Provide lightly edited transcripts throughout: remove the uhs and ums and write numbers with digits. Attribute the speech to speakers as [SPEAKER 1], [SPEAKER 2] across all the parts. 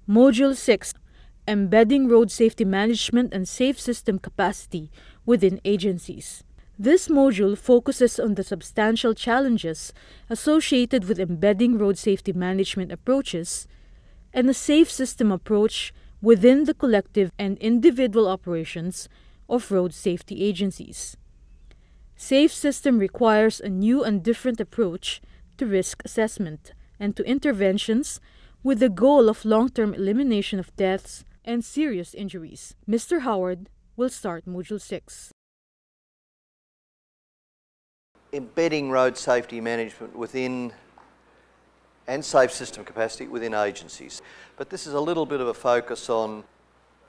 [SPEAKER 1] Module 6, Embedding Road Safety Management and Safe System Capacity within Agencies. This module focuses on the substantial challenges associated with embedding road safety management approaches and a safe system approach within the collective and individual operations of road safety agencies. Safe system requires a new and different approach to risk assessment and to interventions with the goal of long-term elimination of deaths and serious injuries. Mr. Howard will start Module 6.
[SPEAKER 2] Embedding road safety management within and safe system capacity within agencies. But this is a little bit of a focus on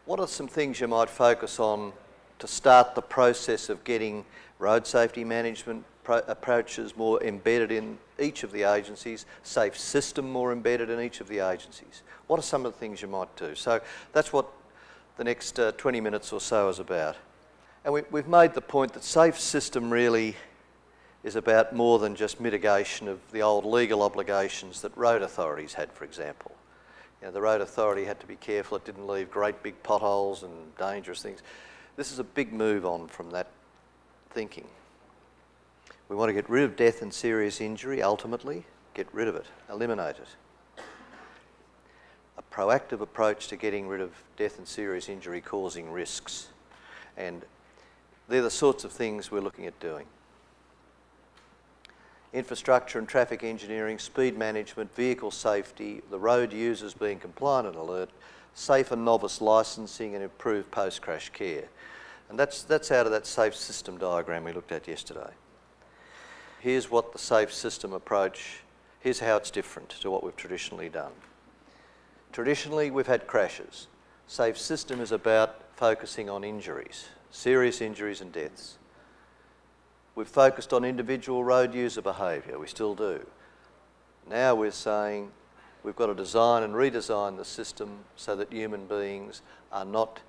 [SPEAKER 2] what are some things you might focus on to start the process of getting road safety management approaches more embedded in each of the agencies, safe system more embedded in each of the agencies. What are some of the things you might do? So that's what the next 20 minutes or so is about. And we've made the point that safe system really is about more than just mitigation of the old legal obligations that road authorities had, for example. You know, the road authority had to be careful it didn't leave great big potholes and dangerous things. This is a big move on from that thinking. We want to get rid of death and serious injury, ultimately, get rid of it, eliminate it. A proactive approach to getting rid of death and serious injury causing risks. And they're the sorts of things we're looking at doing. Infrastructure and traffic engineering, speed management, vehicle safety, the road users being compliant and alert, safe and novice licensing and improved post-crash care. And that's out of that safe system diagram we looked at yesterday. Here's what the safe system approach, here's how it's different to what we've traditionally done. Traditionally, we've had crashes. Safe system is about focusing on injuries, serious injuries and deaths. We've focused on individual road user behaviour, we still do. Now we're saying we've got to design and redesign the system so that human beings are not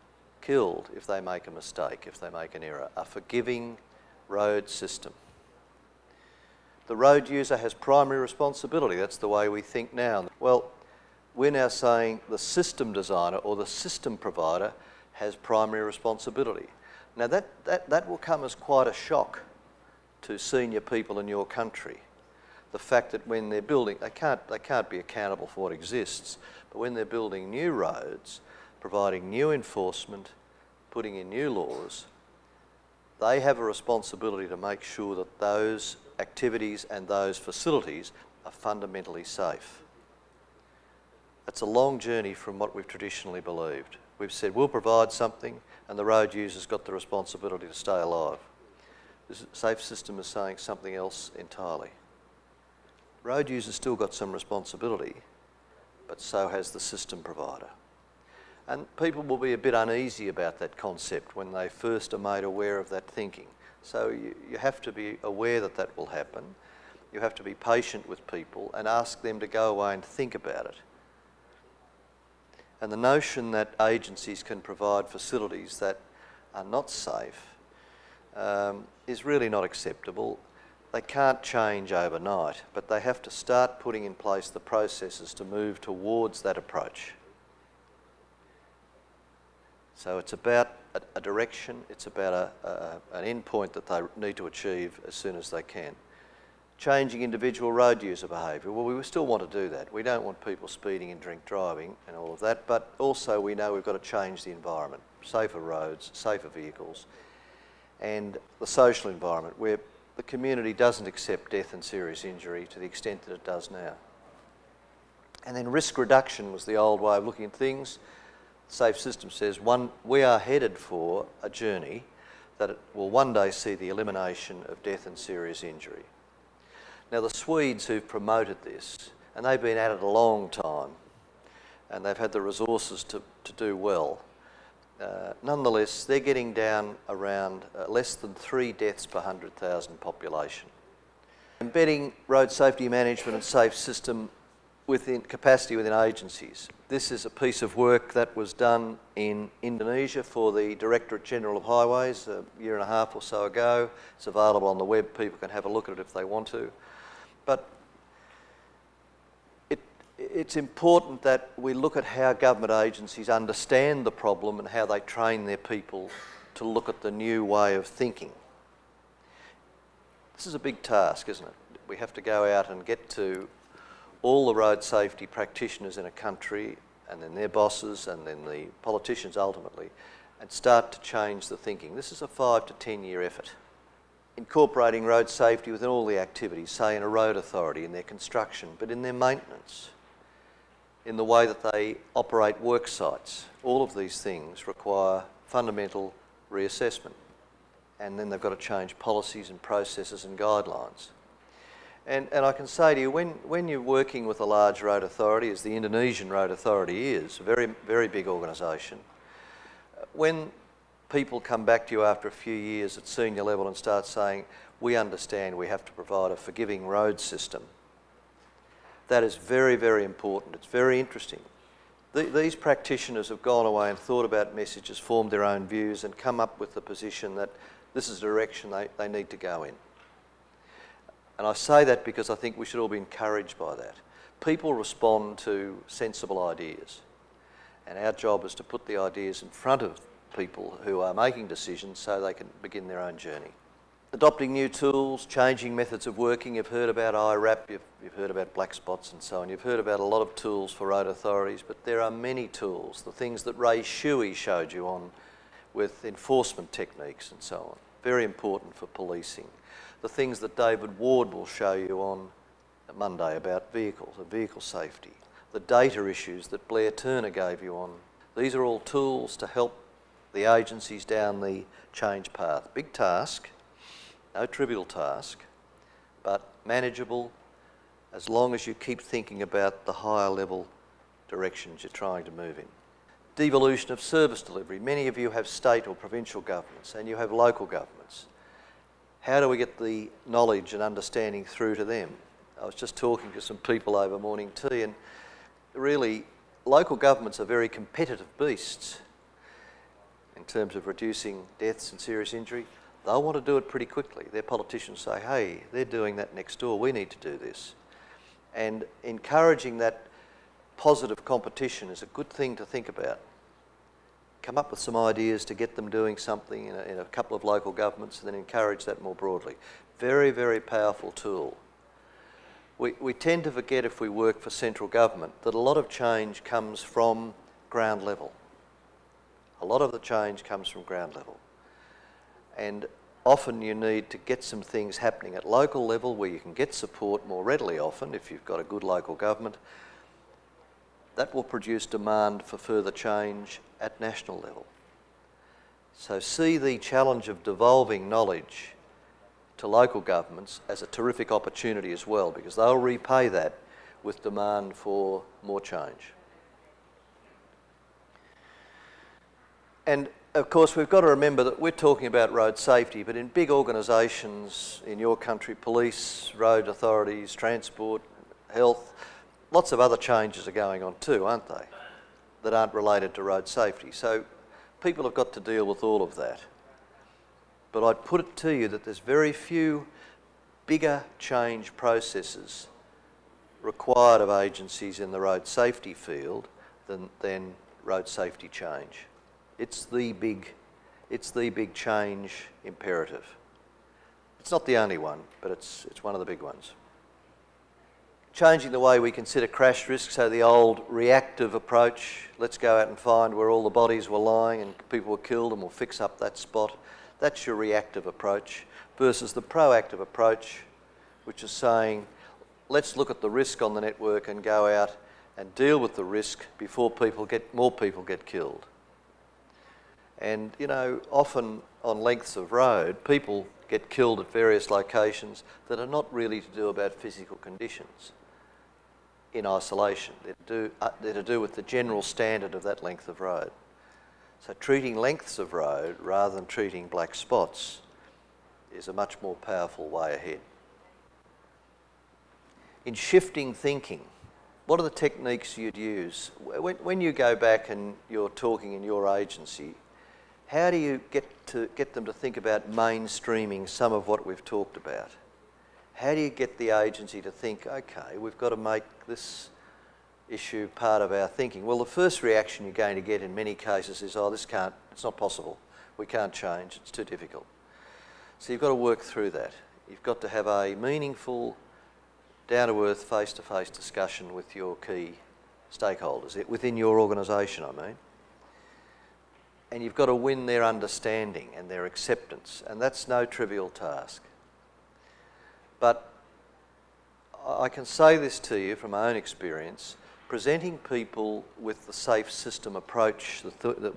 [SPEAKER 2] killed if they make a mistake, if they make an error. A forgiving road system. The road user has primary responsibility, that's the way we think now. Well, we're now saying the system designer or the system provider has primary responsibility. Now that will come as quite a shock to senior people in your country. The fact that when they're building, they can't be accountable for what exists, but when they're building new roads, providing new enforcement, putting in new laws, they have a responsibility to make sure that those activities and those facilities are fundamentally safe. That's a long journey from what we've traditionally believed. We've said we'll provide something and the road user's got the responsibility to stay alive. This safe system is saying something else entirely. Road users still got some responsibility, but so has the system provider. And people will be a bit uneasy about that concept when they first are made aware of that thinking. So you have to be aware that that will happen. You have to be patient with people and ask them to go away and think about it. And the notion that agencies can provide facilities that are not safe is really not acceptable. They can't change overnight, but they have to start putting in place the processes to move towards that approach. So it's about a direction, it's about an end point that they need to achieve as soon as they can. Changing individual road user behaviour, well, we still want to do that. We don't want people speeding and drink driving and all of that, but also we know we've got to change the environment. Safer roads, safer vehicles, and the social environment where the community doesn't accept death and serious injury to the extent that it does now. And then risk reduction was the old way of looking at things. Safe system says we are headed for a journey that will one day see the elimination of death and serious injury. Now the Swedes who've promoted this, and they've been at it a long time, and they've had the resources to do well, nonetheless they're getting down around less than 3 deaths per 100,000 population. Embedding road safety management and safe system within capacity within agencies. This is a piece of work that was done in Indonesia for the Directorate General of Highways a year and a half or so ago. It's available on the web, people can have a look at it if they want to. But it's important that we look at how government agencies understand the problem and how they train their people to look at the new way of thinking. This is a big task, isn't it? We have to go out and get to all the road safety practitioners in a country, and then their bosses, and then the politicians ultimately, and start to change the thinking. This is a 5 to 10 year effort. Incorporating road safety within all the activities, say in a road authority, in their construction, but in their maintenance, in the way that they operate work sites. All of these things require fundamental reassessment. And then they've got to change policies and processes and guidelines. And I can say to you, when you're working with a large road authority, as the Indonesian Road Authority is, a very, very big organisation, when people come back to you after a few years at senior level and start saying, we understand we have to provide a forgiving road system, that is very, very important. It's very interesting. These practitioners have gone away and thought about messages, formed their own views, and come up with the position that this is the direction they need to go in. And I say that because I think we should all be encouraged by that. People respond to sensible ideas, and our job is to put the ideas in front of people who are making decisions so they can begin their own journey. Adopting new tools, changing methods of working. You've heard about IRAP, you've heard about black spots and so on. You've heard about a lot of tools for road authorities, but there are many tools. The things that Ray Shuey showed you on with enforcement techniques and so on. Very important for policing. The things that David Ward will show you on Monday about vehicles and vehicle safety. The data issues that Blair Turner gave you on. These are all tools to help the agencies down the change path. Big task, no trivial task, but manageable as long as you keep thinking about the higher level directions you're trying to move in. Devolution of service delivery. Many of you have state or provincial governments and you have local governments. How do we get the knowledge and understanding through to them? I was just talking to some people over morning tea, and really local governments are very competitive beasts in terms of reducing deaths and serious injury. They'll want to do it pretty quickly. Their politicians say, hey, they're doing that next door, we need to do this. And encouraging that positive competition is a good thing to think about. Come up with some ideas to get them doing something in a couple of local governments, and then encourage that more broadly. Very, very powerful tool. We tend to forget, if we work for central government, that a lot of change comes from ground level. A lot of the change comes from ground level. And often you need to get some things happening at local level where you can get support more readily often if you've got a good local government. That will produce demand for further change at national level. So see the challenge of devolving knowledge to local governments as a terrific opportunity as well, because they'll repay that with demand for more change. And of course we've got to remember that we're talking about road safety, but in big organisations in your country, police, road authorities, transport, health, lots of other changes are going on too, aren't they, that aren't related to road safety. So people have got to deal with all of that. But I'd put it to you that there's very few bigger change processes required of agencies in the road safety field than road safety change. It's the big change imperative. It's not the only one, but it's one of the big ones. Changing the way we consider crash risks, so the old reactive approach, let's go out and find where all the bodies were lying and people were killed and we'll fix up that spot. That's your reactive approach, versus the proactive approach, which is saying, let's look at the risk on the network and go out and deal with the risk before more people get killed. And you know, often on lengths of road, people get killed at various locations that are not really to do about physical conditions in isolation. They're to do with the general standard of that length of road. So treating lengths of road rather than treating black spots is a much more powerful way ahead. In shifting thinking, what are the techniques you'd use? When you go back and you're talking in your agency, how do you get them to think about mainstreaming some of what we've talked about? How do you get the agency to think, okay, we've got to make this issue part of our thinking? Well, the first reaction you're going to get in many cases is, oh, it's not possible. We can't change, it's too difficult. So you've got to work through that. You've got to have a meaningful, down-to-earth, face-to-face discussion with your key stakeholders, within your organisation, I mean. And you've got to win their understanding and their acceptance, and that's no trivial task. But I can say this to you from my own experience, presenting people with the safe system approach,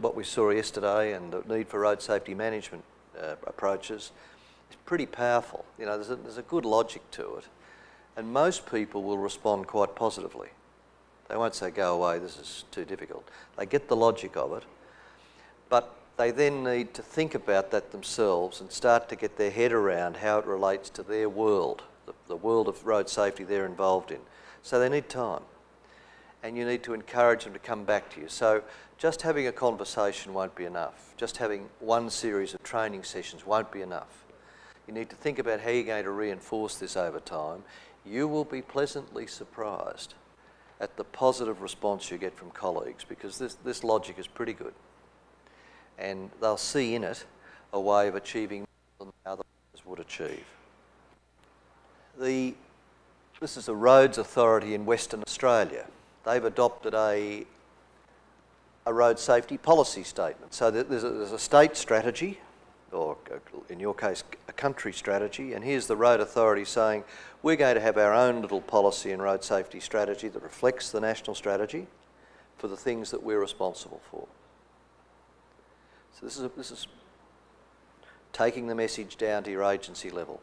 [SPEAKER 2] what we saw yesterday, and the need for road safety management approaches, is pretty powerful. You know, there's a good logic to it, and most people will respond quite positively. They won't say, go away, this is too difficult. They get the logic of it, but they then need to think about that themselves and start to get their head around how it relates to their world, the world of road safety they're involved in. So they need time, and you need to encourage them to come back to you. So just having a conversation won't be enough. Just having one series of training sessions won't be enough. You need to think about how you're going to reinforce this over time. You will be pleasantly surprised at the positive response you get from colleagues, because this logic is pretty good. And they'll see in it a way of achieving more than others would achieve. This is a roads authority in Western Australia. They've adopted a road safety policy statement. So there's a state strategy, or in your case, a country strategy, and here's the road authority saying, we're going to have our own little policy and road safety strategy that reflects the national strategy for the things that we're responsible for. So this is taking the message down to your agency level.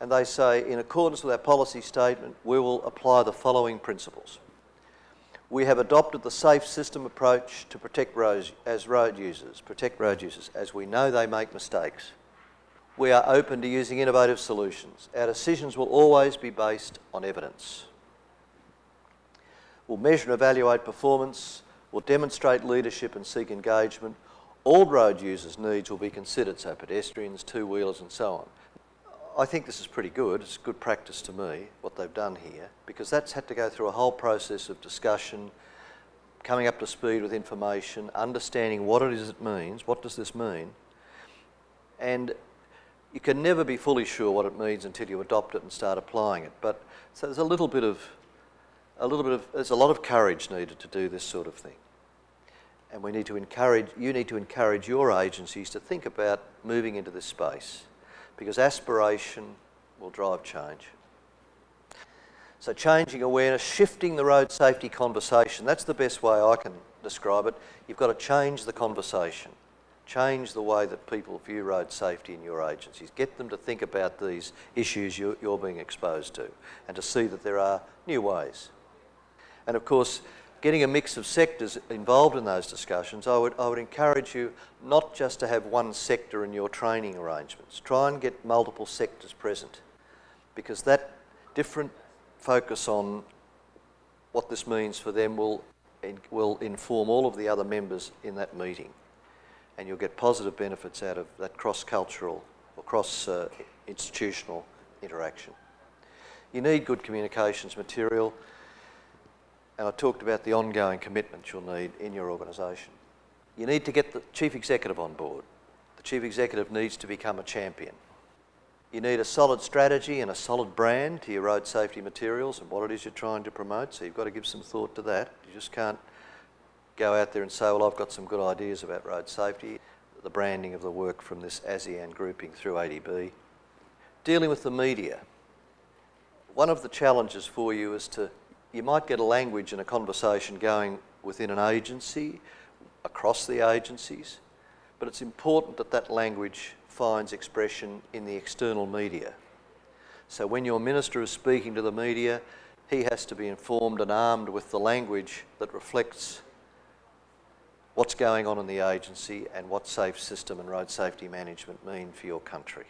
[SPEAKER 2] And they say, in accordance with our policy statement, we will apply the following principles. We have adopted the safe system approach to protect road users, as we know they make mistakes. We are open to using innovative solutions. Our decisions will always be based on evidence. We'll measure and evaluate performance, we'll demonstrate leadership and seek engagement. All road users' needs will be considered, so pedestrians, two-wheelers and so on. I think this is pretty good. It's good practice to me, what they've done here, because that's had to go through a whole process of discussion, coming up to speed with information, understanding what it is it means, what does this mean, and you can never be fully sure what it means until you adopt it and start applying it. But so there's there's a lot of courage needed to do this sort of thing. And you need to encourage your agencies to think about moving into this space, because aspiration will drive change. So changing awareness, shifting the road safety conversation, that's the best way I can describe it. You've got to change the conversation, change the way that people view road safety in your agencies, get them to think about these issues you're being exposed to, and to see that there are new ways. And of course, getting a mix of sectors involved in those discussions, I would encourage you not just to have one sector in your training arrangements. Try and get multiple sectors present, because that different focus on what this means for them will inform all of the other members in that meeting, and you'll get positive benefits out of that cross-cultural or cross-institutional interaction. You need good communications material. And I talked about the ongoing commitment you'll need in your organisation. You need to get the Chief Executive on board. The Chief Executive needs to become a champion. You need a solid strategy and a solid brand to your road safety materials and what it is you're trying to promote, so you've got to give some thought to that. You just can't go out there and say, well, I've got some good ideas about road safety. The branding of the work from this ASEAN grouping through ADB. Dealing with the media. One of the challenges for you is you might get a language and a conversation going within an agency, across the agencies, but it's important that that language finds expression in the external media. So when your minister is speaking to the media, he has to be informed and armed with the language that reflects what's going on in the agency and what safe system and road safety management mean for your country.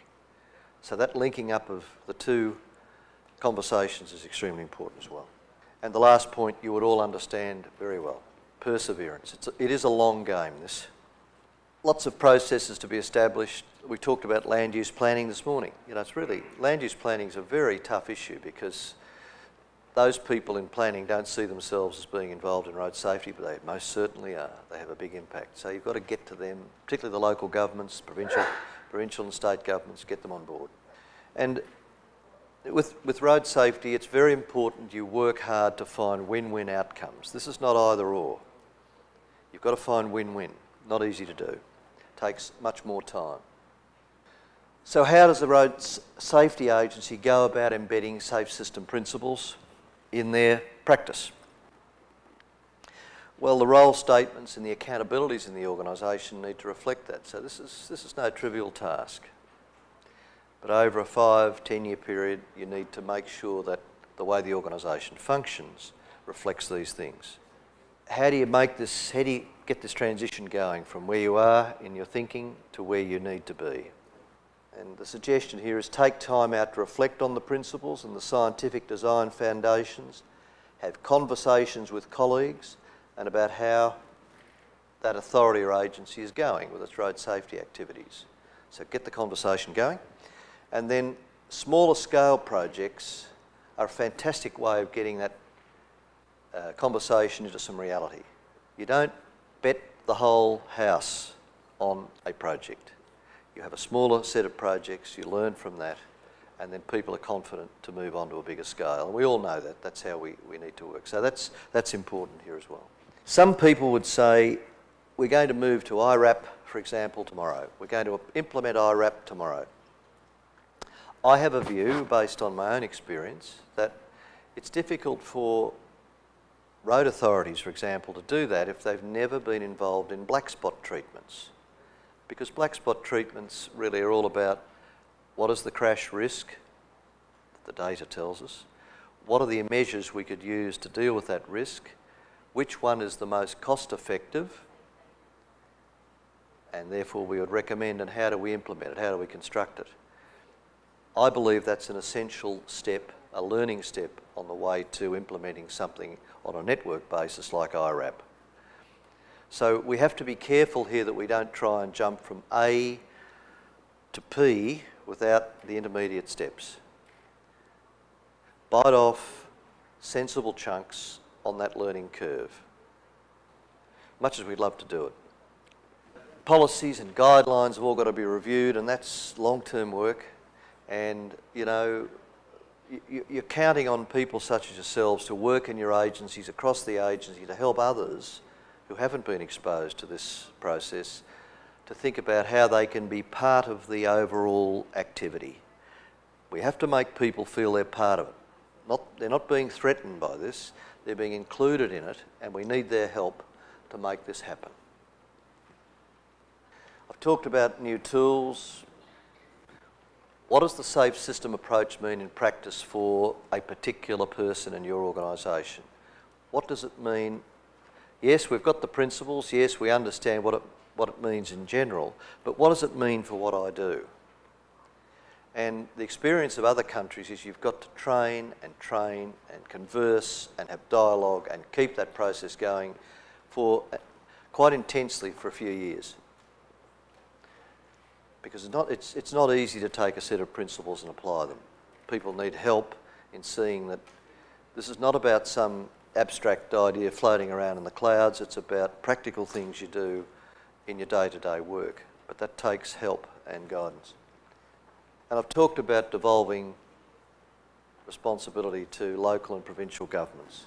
[SPEAKER 2] So that linking up of the two conversations is extremely important as well. And the last point you would all understand very well, perseverance. It is a long game, this. Lots of processes to be established. We talked about land use planning this morning. You know, land use planning is a very tough issue, because those people in planning don't see themselves as being involved in road safety, but they most certainly are. They have a big impact. So you've got to get to them, particularly the local governments, provincial and state governments, get them on board. And with road safety, it's very important you work hard to find win-win outcomes. This is not either or. You've got to find win-win. Not easy to do. Takes much more time. So how does the Road Safety Agency go about embedding safe system principles in their practice? Well, the role statements and the accountabilities in the organisation need to reflect that. So this is no trivial task. But over a 5-10 year period, you need to make sure that the way the organisation functions reflects these things. How do you make this, how do you get this transition going from where you are in your thinking to where you need to be? And the suggestion here is take time out to reflect on the principles and the scientific design foundations, have conversations with colleagues and about how that authority or agency is going with its road safety activities. So get the conversation going. And then smaller scale projects are a fantastic way of getting that conversation into some reality. You don't bet the whole house on a project. You have a smaller set of projects, you learn from that, and then people are confident to move on to a bigger scale. And we all know that. That's how we need to work. So that's important here as well. Some people would say, we're going to move to IRAP, for example, tomorrow. We're going to implement IRAP tomorrow. I have a view, based on my own experience, that it's difficult for road authorities, for example, to do that if they've never been involved in black spot treatments. Because black spot treatments really are all about what is the crash risk, the data tells us, what are the measures we could use to deal with that risk, which one is the most cost effective, and therefore we would recommend, and how do we implement it, how do we construct it. I believe that's an essential step, a learning step on the way to implementing something on a network basis like IRAP. So we have to be careful here that we don't try and jump from A to P without the intermediate steps. Bite off sensible chunks on that learning curve, much as we'd love to do it. Policies and guidelines have all got to be reviewed, and that's long-term work. And, you know, you're counting on people such as yourselves to work in your agencies, across the agency, to help others who haven't been exposed to this process to think about how they can be part of the overall activity. We have to make people feel they're part of it. They're not being threatened by this, they're being included in it, and we need their help to make this happen. I've talked about new tools. What does the safe system approach mean in practice for a particular person in your organisation? What does it mean? Yes, we've got the principles. Yes, we understand what it means in general. But what does it mean for what I do? And the experience of other countries is you've got to train and converse and have dialogue and keep that process going for quite intensely for a few years. Because it's not easy to take a set of principles and apply them. People need help in seeing that this is not about some abstract idea floating around in the clouds, it's about practical things you do in your day-to-day work. But that takes help and guidance. And I've talked about devolving responsibility to local and provincial governments.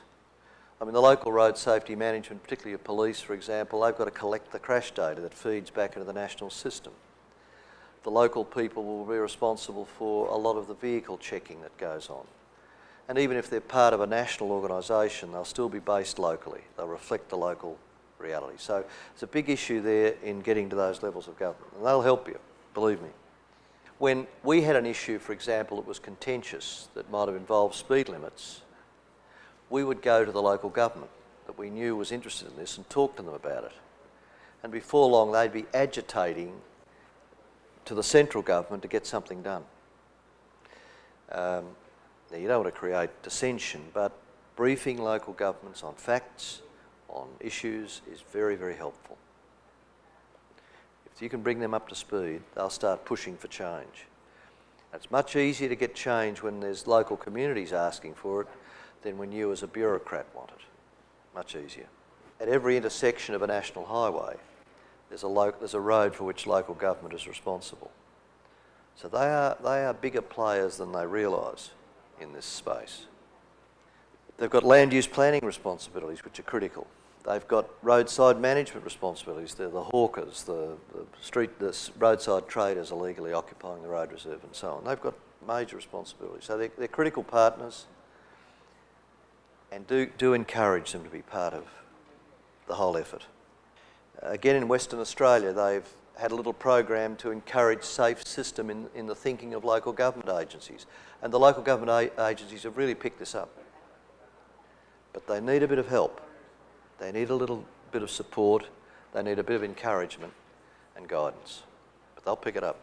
[SPEAKER 2] I mean, the local road safety management, particularly your police, for example, they've got to collect the crash data that feeds back into the national system. The local people will be responsible for a lot of the vehicle checking that goes on. And even if they're part of a national organisation, they'll still be based locally. They'll reflect the local reality. So it's a big issue there in getting to those levels of government. And they'll help you, believe me. When we had an issue, for example, that was contentious, that might have involved speed limits, we would go to the local government that we knew was interested in this and talk to them about it. And before long, they'd be agitating to the central government to get something done. Now, you don't want to create dissension, but briefing local governments on facts, on issues, is very, very helpful. If you can bring them up to speed, they'll start pushing for change. It's much easier to get change when there's local communities asking for it than when you as a bureaucrat want it. Much easier. At every intersection of a national highway, there's a road for which local government is responsible. So they are bigger players than they realise in this space. They've got land use planning responsibilities, which are critical. They've got roadside management responsibilities. They're the hawkers, the roadside traders illegally occupying the road reserve and so on. They've got major responsibilities. So they're critical partners, and do encourage them to be part of the whole effort. Again, in Western Australia, they've had a little program to encourage safe system in the thinking of local government agencies. And the local government agencies have really picked this up. But they need a bit of help. They need a little bit of support. They need a bit of encouragement and guidance. But they'll pick it up.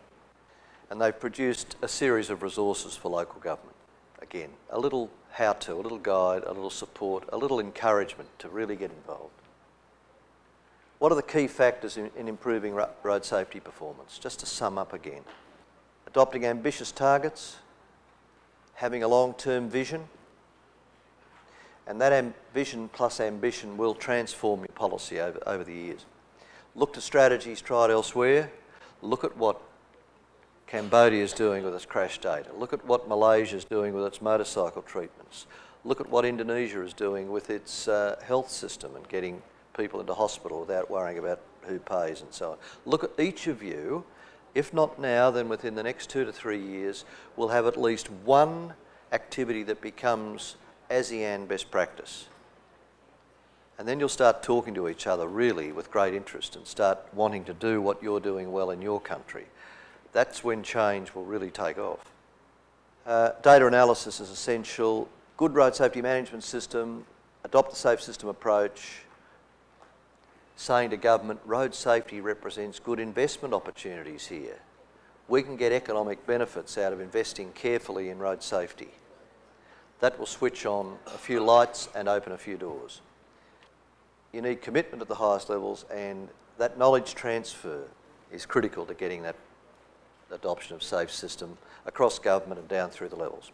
[SPEAKER 2] And they've produced a series of resources for local government. Again, a little how-to, a little guide, a little support, a little encouragement to really get involved. What are the key factors in improving road safety performance? Just to sum up again. Adopting ambitious targets, having a long-term vision, and that vision plus ambition will transform your policy over the years. Look to strategies tried elsewhere. Look at what Cambodia is doing with its crash data. Look at what Malaysia is doing with its motorcycle treatments. Look at what Indonesia is doing with its health system and getting people into hospital without worrying about who pays and so on. Look at each of you, if not now, then within the next 2 to 3 years, we'll have at least one activity that becomes ASEAN best practice. And then you'll start talking to each other really with great interest and start wanting to do what you're doing well in your country. That's when change will really take off. Data analysis is essential. Good road safety management system, adopt the safe system approach, saying to government, road safety represents good investment opportunities here. We can get economic benefits out of investing carefully in road safety. That will switch on a few lights and open a few doors. You need commitment at the highest levels, and that knowledge transfer is critical to getting that adoption of safe system across government and down through the levels.